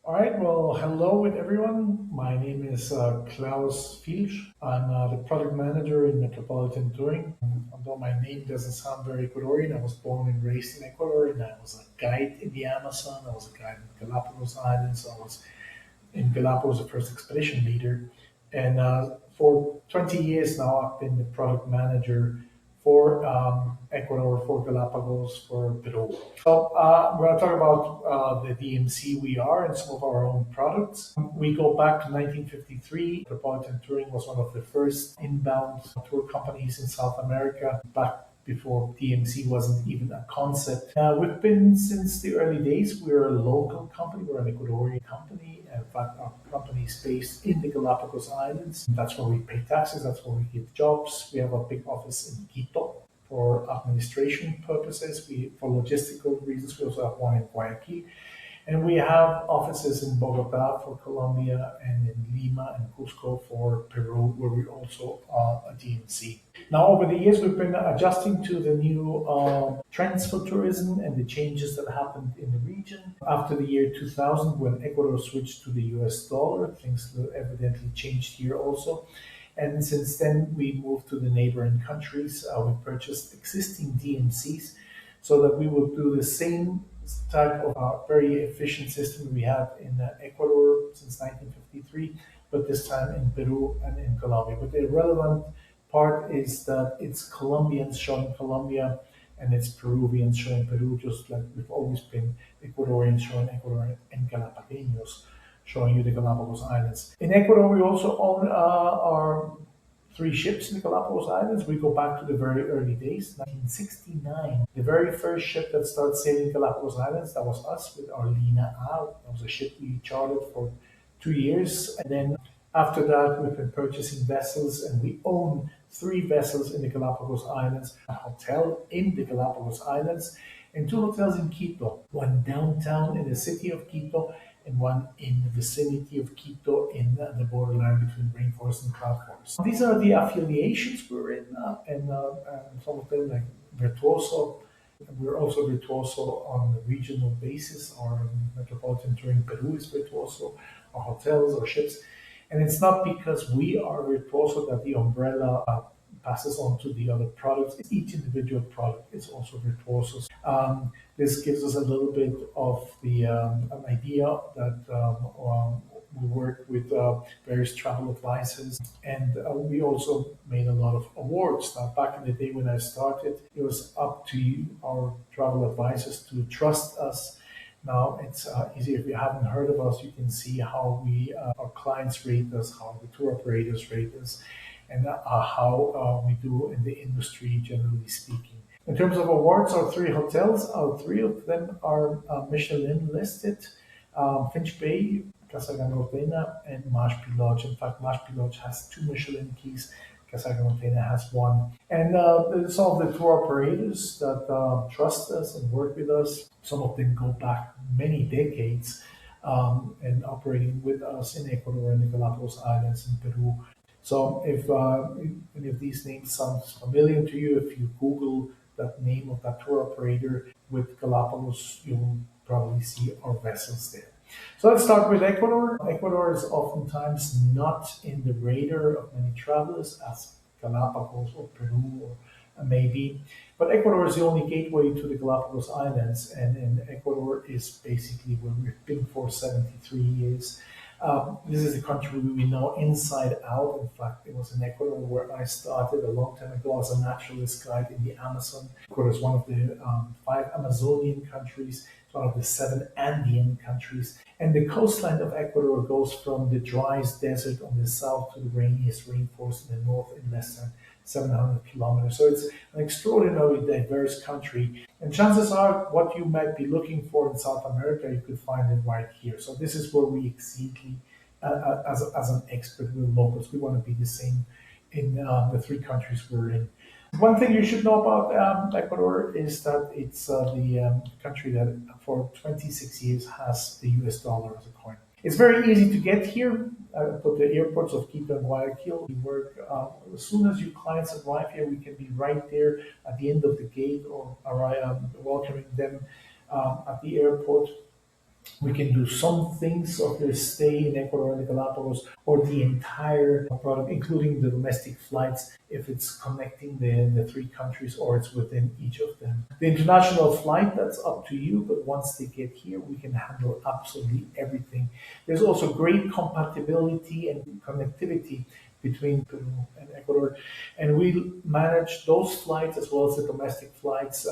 All right, well, hello with everyone. My name is Klaus Filch. I'm the product manager in Metropolitan Touring. Although my name doesn't sound very Ecuadorian, I was born and raised in Ecuador, and I was a guide in the Amazon. I was a guide in the Galapagos Islands. I was in Galapagos, the first expedition leader. And for 20 years now, I've been the product manager for Ecuador, for Galapagos, for Peru. So we're going to talk about the DMC we are and some of our own products. We go back to 1953. Metropolitan Touring was one of the first inbound tour companies in South America back before DMC wasn't even a concept. We've been since the early days. We're a local company. We're an Ecuadorian company. In fact, our company is based in the Galapagos Islands. That's where we pay taxes. That's where we give jobs. We have a big office in Quito for administration purposes. For logistical reasons, we also have one in Guayaquil. And we have offices in Bogota for Colombia and in Lima and Cusco for Peru, where we also are a DMC. Now, over the years, we've been adjusting to the new trends for tourism and the changes that happened in the region. After the year 2000, when Ecuador switched to the US dollar, things evidently changed here also. And since then, we moved to the neighboring countries. We purchased existing DMCs so that we will do the same type of very efficient system we had in Ecuador since 1953, but this time in Peru and in Colombia. But the relevant part is that it's Colombians showing Colombia and it's Peruvians showing Peru, just like we've always been Ecuadorians showing Ecuador and Galapagueños showing you the Galapagos Islands. In Ecuador, we also own our three ships in the Galapagos Islands. We go back to the very early days, 1969. The very first ship that started sailing Galapagos Islands, that was us with our Lina A. That was a ship we chartered for 2 years. And then after that, we've been purchasing vessels, and we own three vessels in the Galapagos Islands, a hotel in the Galapagos Islands, and two hotels in Quito, one downtown in the city of Quito, and one in the vicinity of Quito in the borderline between rainforest and cloud forest. These are the affiliations we're in, and some of them like Virtuoso. We're also Virtuoso on a regional basis. Our Metropolitan Touring Peru is Virtuoso, our hotels, our ships. And it's not because we are Virtuoso that the umbrella passes on to the other products. Each individual product is also Virtuoso. This gives us a little bit of the an idea that we work with various travel advisors, and we also made a lot of awards. Now, back in the day when I started, it was up to you, our travel advisors, to trust us. Now it's easy. If you haven't heard of us, you can see how our clients rate us, how the tour operators rate us, and how we do in the industry, generally speaking. In terms of awards, our three hotels, three of them are Michelin listed: Finch Bay, Casa Gangotena, and Mashpi Lodge. In fact, Mashpi Lodge has two Michelin keys. Casa Gangotena has one. And some of the tour operators that trust us and work with us, some of them go back many decades and operating with us in Ecuador and the Galapagos Islands in Peru. So if any of these names sounds familiar to you, if you Google that name of that tour operator with Galapagos, you'll probably see our vessels there. So let's start with Ecuador. Ecuador is oftentimes not in the radar of many travelers as Galapagos or Peru or maybe, but Ecuador is the only gateway to the Galapagos Islands, and Ecuador is basically where we've been for 73 years. This is a country we know inside out. In fact, it was in Ecuador where I started a long time ago as a naturalist guide in the Amazon. Ecuador is one of the five Amazonian countries. It's one of the seven Andean countries. And the coastline of Ecuador goes from the driest desert on the south to the rainiest rainforest in the north in less than 700 kilometers. So it's an extraordinarily diverse country. And chances are what you might be looking for in South America, you could find it right here. So this is where we exceedingly, as an expert with locals, we want to be the same in the three countries we're in. One thing you should know about Ecuador is that it's the country that for 26 years has the US dollar as a coin. It's very easy to get here. But the airports of Quito and Guayaquil, we work as soon as your clients arrive here, we can be right there at the end of the gate or welcoming them at the airport. We can do some things of their stay in Ecuador and the Galapagos or the entire product, including the domestic flights, if it's connecting the three countries or it's within each of them. The international flight, that's up to you, but once they get here, we can handle absolutely everything. There's also great compatibility and connectivity between Peru and Ecuador. And we manage those flights as well as the domestic flights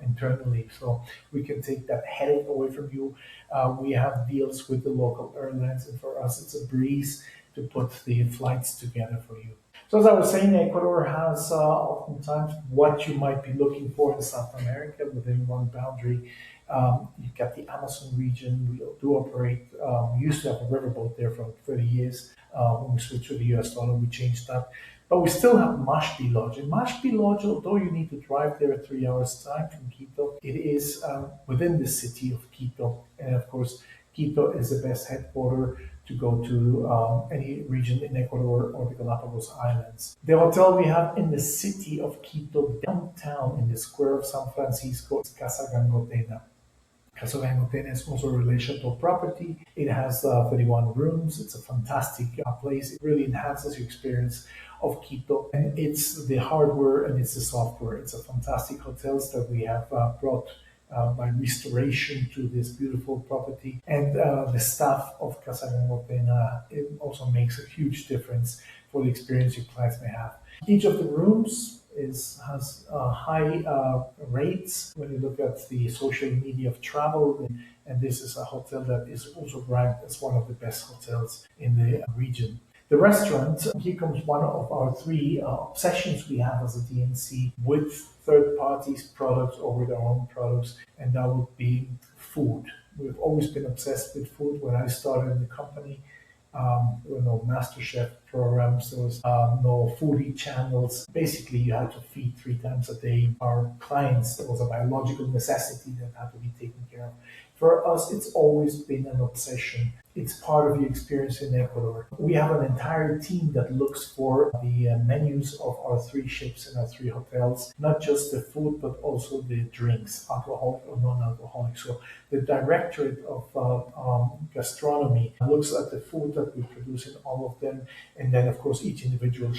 internally. So we can take that headache away from you. We have deals with the local airlines, and for us, it's a breeze to put the flights together for you. So as I was saying, Ecuador has oftentimes what you might be looking for in South America within one boundary. You've got the Amazon region. We do operate. We used to have a riverboat there for 30 years. When we switched to the US dollar, we changed that. But we still have Mashpi Lodge. And Mashpi Lodge, although you need to drive there at 3 hours time from Quito, it is within the city of Quito. And of course, Quito is the best headquarter to go to any region in Ecuador or the Galapagos Islands. The hotel we have in the city of Quito, downtown in the square of San Francisco, is Casa Gangotena. Casa Gangotena is also a relational property. It has 31 rooms. It's a fantastic place. It really enhances your experience of Quito. And it's the hardware and it's the software. It's a fantastic hotels that we have brought by restoration to this beautiful property. And the staff of Casa Gangotena, it also makes a huge difference for the experience your clients may have. Each of the rooms has high rates when you look at the social media of travel, and this is a hotel that is also ranked as one of the best hotels in the region. The restaurant, here comes one of our three obsessions we have as a DMC with third parties products or with our own products, and that would be food. We've always been obsessed with food. When I started in the company, there were no MasterChef programs, there was no foodie channels. Basically, you had to feed 3 times a day our clients. There was a biological necessity that had to be taken care of. For us, it's always been an obsession. It's part of the experience in Ecuador. We have an entire team that looks for the menus of our 3 ships and our 3 hotels, not just the food, but also the drinks, alcoholic or non-alcoholic. So the Directorate of Gastronomy looks at the food that we produce in all of them. And then, of course, each individual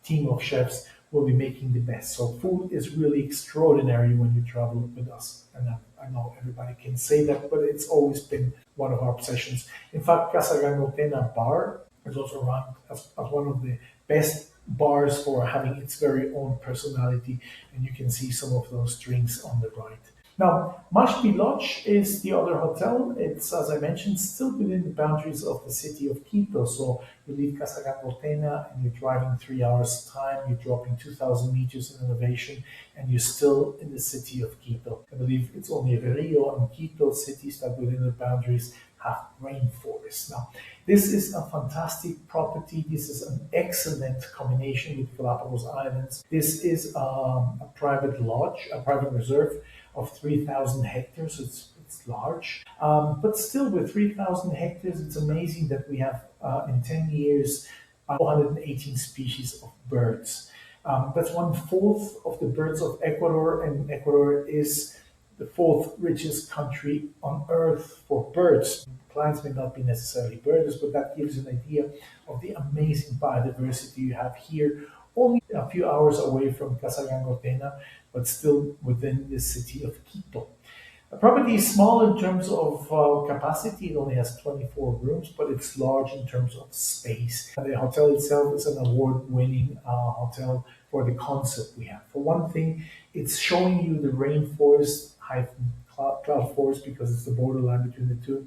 team of chefs, will be making the best. So food is really extraordinary when you travel with us. And I know everybody can say that, but it's always been one of our obsessions. In fact, Casa Gangotena Bar is also ranked as one of the best bars for having its very own personality. And you can see some of those drinks on the right. Now, Mashpi Lodge is the other hotel. It's, as I mentioned, still within the boundaries of the city of Quito. So you leave Casa Gangotena and you're driving 3 hours time, you're dropping 2,000 meters in elevation, and you're still in the city of Quito. I believe it's only Rio and Quito cities that within the boundaries have rainforests. Now, this is a fantastic property. This is an excellent combination with Galapagos Islands. This is a private lodge, a private reserve of 3,000 hectares. It's large, but still with 3,000 hectares, it's amazing that we have in 10 years 418 species of birds. That's 1/4 of the birds of Ecuador, and Ecuador is the 4th richest country on earth for birds. Clients may not be necessarily birders, but that gives you an idea of the amazing biodiversity you have here, only a few hours away from Casa Gangotena, but still within the city of Quito. The property is small in terms of capacity. It only has 24 rooms, but it's large in terms of space. And the hotel itself is an award-winning hotel for the concept we have. For one thing, it's showing you the rainforest hyphen cloud forest because it's the borderline between the two.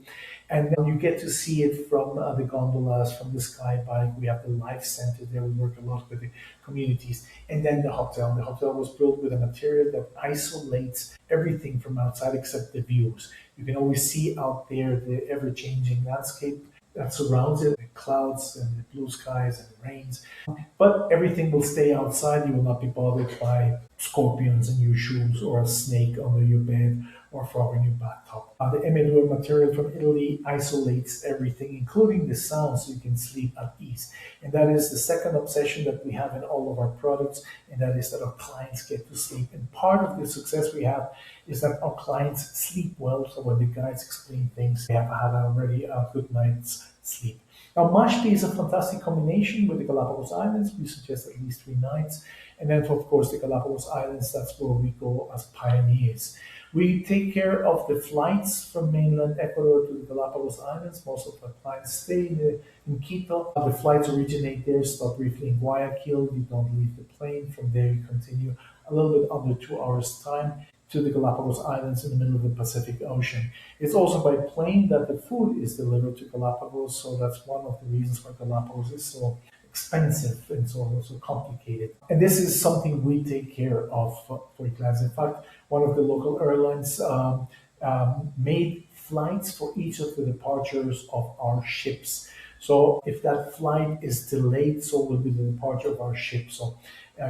And then you get to see it from the gondolas, from the sky bike. We have the life center there. We work a lot with the communities. And then the hotel. The hotel was built with a material that isolates everything from outside except the views. You can always see out there the ever-changing landscape that surrounds it, the clouds and the blue skies and the rains. But everything will stay outside. You will not be bothered by scorpions in your shoes or a snake under your bed or for our new bathtub. The M2 material from Italy isolates everything, including the sound, so you can sleep at ease. And that is the second obsession that we have in all of our products, and that is that our clients get to sleep. And part of the success we have is that our clients sleep well, so when the guides explain things, they have had already a good night's sleep. Now, Mashti is a fantastic combination with the Galapagos Islands. We suggest at least 3 nights. And then, of course, the Galapagos Islands, that's where we go as pioneers. We take care of the flights from mainland Ecuador to the Galapagos Islands. Most of our clients stay in Quito. The flights originate there, stop briefly in Guayaquil. You don't leave the plane. From there, you continue a little bit under 2 hours' time to the Galapagos Islands in the middle of the Pacific Ocean. It's also by plane that the food is delivered to Galapagos, so that's one of the reasons why Galapagos is so expensive and so complicated. And this is something we take care of for clients. In fact, one of the local airlines made flights for each of the departures of our ships. So if that flight is delayed, so will be the departure of our ship. So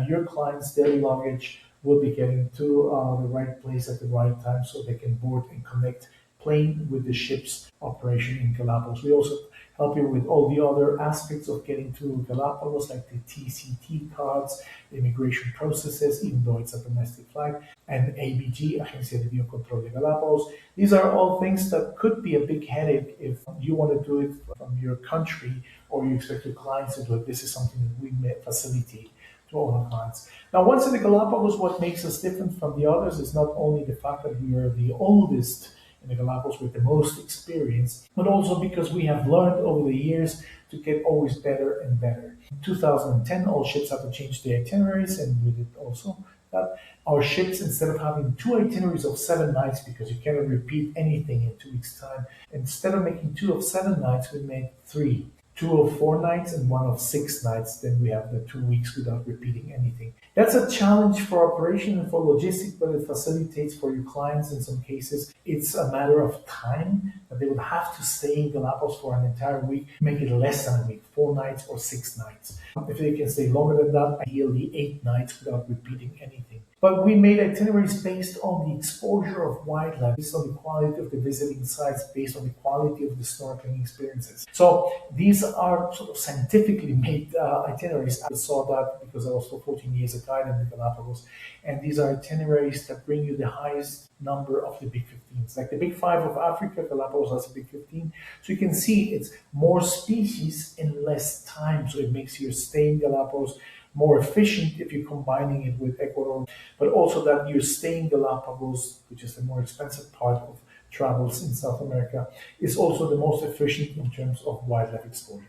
your clients, their luggage will be getting to the right place at the right time so they can board and connect plane with the ship's operation in Galapagos. We also help you with all the other aspects of getting to Galapagos, like the TCT cards, the immigration processes, even though it's a domestic flight, and ABG, Agencia de Biocontrol de Galapagos. These are all things that could be a big headache if you want to do it from your country or you expect your clients to do it. This is something that we may facilitate to all our clients. Now, once in the Galapagos, what makes us different from the others is not only the fact that we are the oldest in the Galapagos with the most experience, but also because we have learned over the years to get always better and better. In 2010, all ships had to change their itineraries, and we did also that. Our ships, instead of having 2 itineraries of 7 nights, because you cannot repeat anything in 2 weeks' time, instead of making 2 of 7 nights, we made 3. 2 of 4 nights and 1 of 6 nights. Then we have the 2 weeks without repeating anything. That's a challenge for operation and for logistics, but it facilitates for your clients in some cases. It's a matter of time that they would have to stay in Galapagos for an entire week, make it less than a week, 4 nights or 6 nights. If they can stay longer than that, ideally 8 nights without repeating anything. But we made itineraries based on the exposure of wildlife, based on the quality of the visiting sites, based on the quality of the snorkeling experiences. So these are sort of scientifically made itineraries. I saw that because I was for 14 years a guide in the Galapagos. And these are itineraries that bring you the highest number of the big 15s. Like the big 5 of Africa, Galapagos has a big 15. So you can see it's more species in less time. So it makes your stay in Galapagos more efficient if you're combining it with Ecuador, but also that you're staying Galapagos, which is the more expensive part of travels in South America, is also the most efficient in terms of wildlife exposure.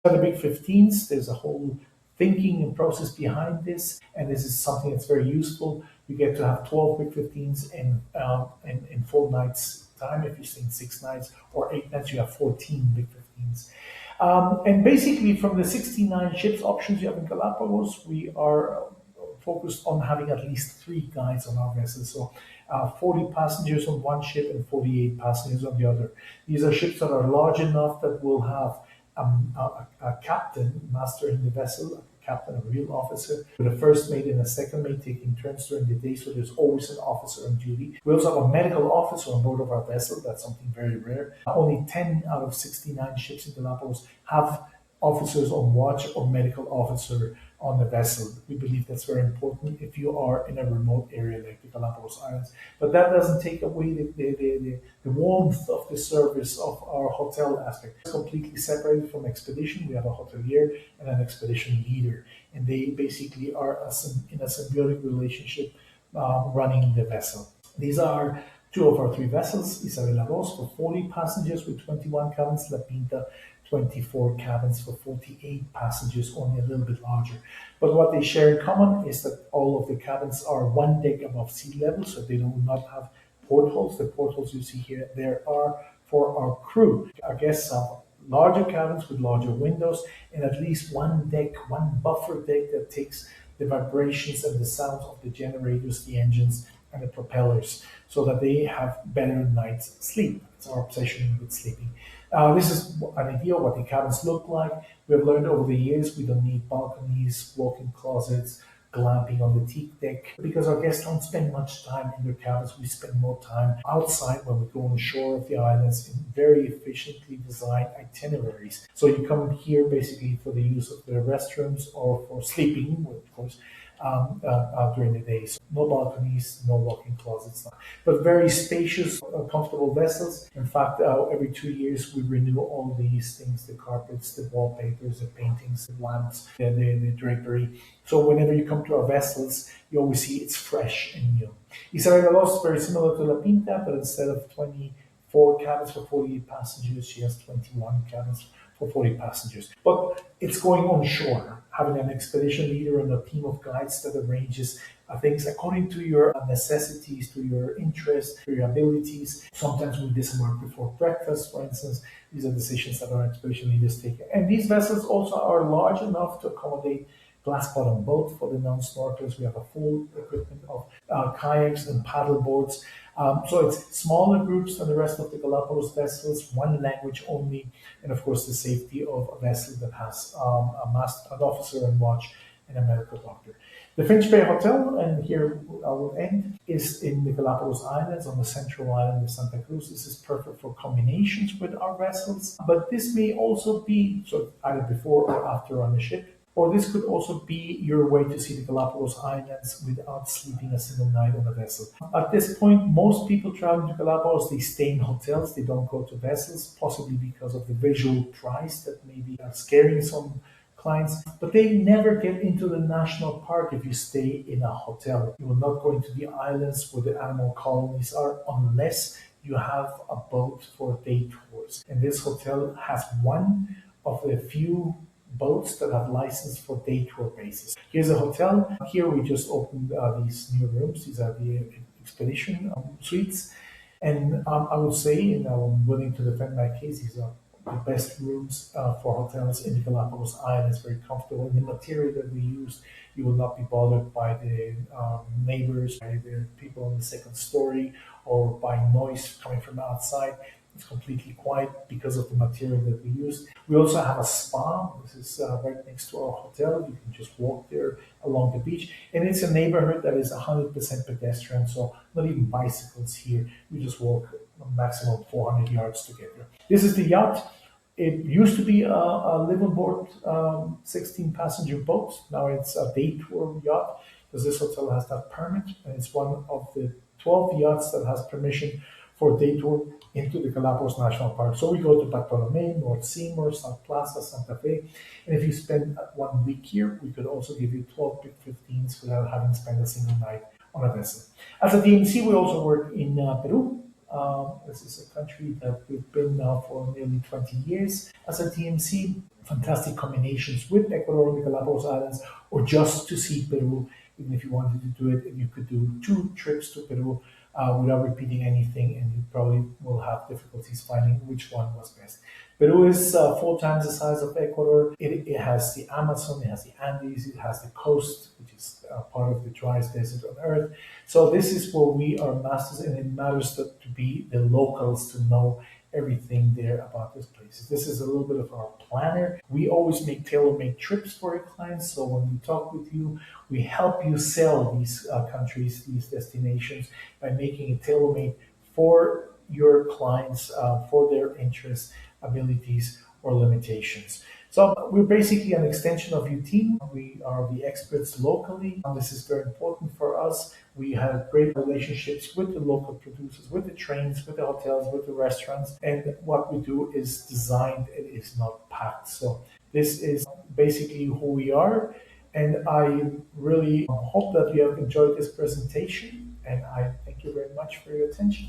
For the big 15s, there's a whole thinking and process behind this, and this is something that's very useful. You get to have 12 big 15s in 4 nights time. If you stay in 6 nights or 8 nights, you have 14 big 15s. And basically, from the 69 ships options you have in Galapagos, we are focused on having at least 3 guides on our vessels. So 40 passengers on one ship and 48 passengers on the other. These are ships that are large enough that will have a captain, master in the vessel, a captain, a real officer, with a first mate and a second mate taking turns during the day, so there's always an officer on duty. We also have a medical officer on board of our vessel. That's something very rare. Only 10 out of 69 ships in Galapagos have officers on watch or medical officer on the vessel. We believe that's very important if you are in a remote area like the Galapagos Islands. But that doesn't take away the warmth of the service of our hotel aspect. It's completely separated from expedition. We have a hotelier and an expedition leader, and they basically are in a symbiotic relationship running the vessel. These are 2 of our 3 vessels, Isabela Ross for 40 passengers with 21 cabins, La Pinta 24 cabins for 48 passengers, only a little bit larger. But what they share in common is that all of the cabins are 1 deck above sea level, so they do not have portholes. The portholes you see here, there are for our crew. Our guests have larger cabins with larger windows and at least 1 deck, 1 buffer deck that takes the vibrations and the sounds of the generators, the engines, and the propellers, so that they have better night's sleep. It's our obsession with sleeping. This is an idea of what the cabins look like. We have learned over the years we don't need balconies, walk-in closets, glamping on the teak deck. Because our guests don't spend much time in their cabins, we spend more time outside when we go on shore of the islands in very efficiently designed itineraries. So you come here basically for the use of the restrooms or for sleeping, of course, during the day. So no balconies, no walk-in closets, but very spacious, comfortable vessels. In fact, every 2 years we renew all these things: the carpets, the wallpapers, the paintings, the lamps, the drapery. So whenever you come to our vessels, you always see it's fresh and new. Isabel Los is very similar to La Pinta, but instead of 24 cabins for 48 passengers, she has 21 cabins for 40 passengers. But it's going on shore, having an expedition leader and a team of guides that arranges things according to your necessities, to your interests, to your abilities. Sometimes we disembark before breakfast, for instance. These are decisions that our expedition leaders take. And these vessels also are large enough to accommodate glass bottom boat for the non-snorkelers. We have a full equipment of kayaks and paddle boards. So it's smaller groups than the rest of the Galapagos vessels, one language only, and of course the safety of a vessel that has an officer and watch and a medical doctor. The Finch Bay Hotel, and here I will end, is in the Galapagos Islands on the central island of Santa Cruz. This is perfect for combinations with our vessels, but this may also be so either before or after on the ship. Or this could also be your way to see the Galapagos Islands without sleeping a single night on a vessel. At this point, most people traveling to Galapagos, they stay in hotels, they don't go to vessels, possibly because of the visual price that may be scaring some clients, but they never get into the national park if you stay in a hotel. You will not go into the islands where the animal colonies are unless you have a boat for day tours. And this hotel has one of the few boats that have license for day tour basis. Here's a hotel. Here we just opened these new rooms. These are the expedition suites. And I would say, and I'm willing to defend my case, these are the best rooms for hotels in the Galapagos Islands, very comfortable. And the material that we use, you will not be bothered by the neighbors, by the people on the second story, or by noise coming from outside. It's completely quiet because of the material that we use. We also have a spa. This is right next to our hotel. You can just walk there along the beach. And it's a neighborhood that is 100% pedestrian, so not even bicycles here. We just walk a maximum 400 yards to get there. This is the yacht. It used to be a live on board 16 passenger boat. Now it's a day tour yacht because this hotel has that permit. And it's one of the 12 yachts that has permission for day tour into the Galapagos National Park. So we go to Bartolome, North Seymour, South Plaza, Santa Fe. And if you spend 1 week here, we could also give you 12 big 15s without having spent a single night on a vessel. As a DMC, we also work in Peru. This is a country that we've been now for nearly 20 years as a DMC. Fantastic combinations with Ecuador and the Galapagos Islands, or just to see Peru. Even if you wanted to do it, you could do 2 trips to Peru without repeating anything, and you probably will have difficulties finding which one was best. Peru is 4 times the size of Ecuador. It has the Amazon, it has the Andes, it has the coast, which is part of the driest desert on Earth. So this is where we are masters, and it matters to be the locals to know everything there about these places. This is a little bit of our planner. We always make tailor-made trips for our clients. So when we talk with you, we help you sell these countries, these destinations, by making it tailor-made for your clients, for their interests, abilities, or limitations. So we're basically an extension of your team. We are the experts locally. This is very important for us. We have great relationships with the local producers, with the trains, with the hotels, with the restaurants. And what we do is designed, it is not packed. So this is basically who we are. And I really hope that you have enjoyed this presentation. And I thank you very much for your attention.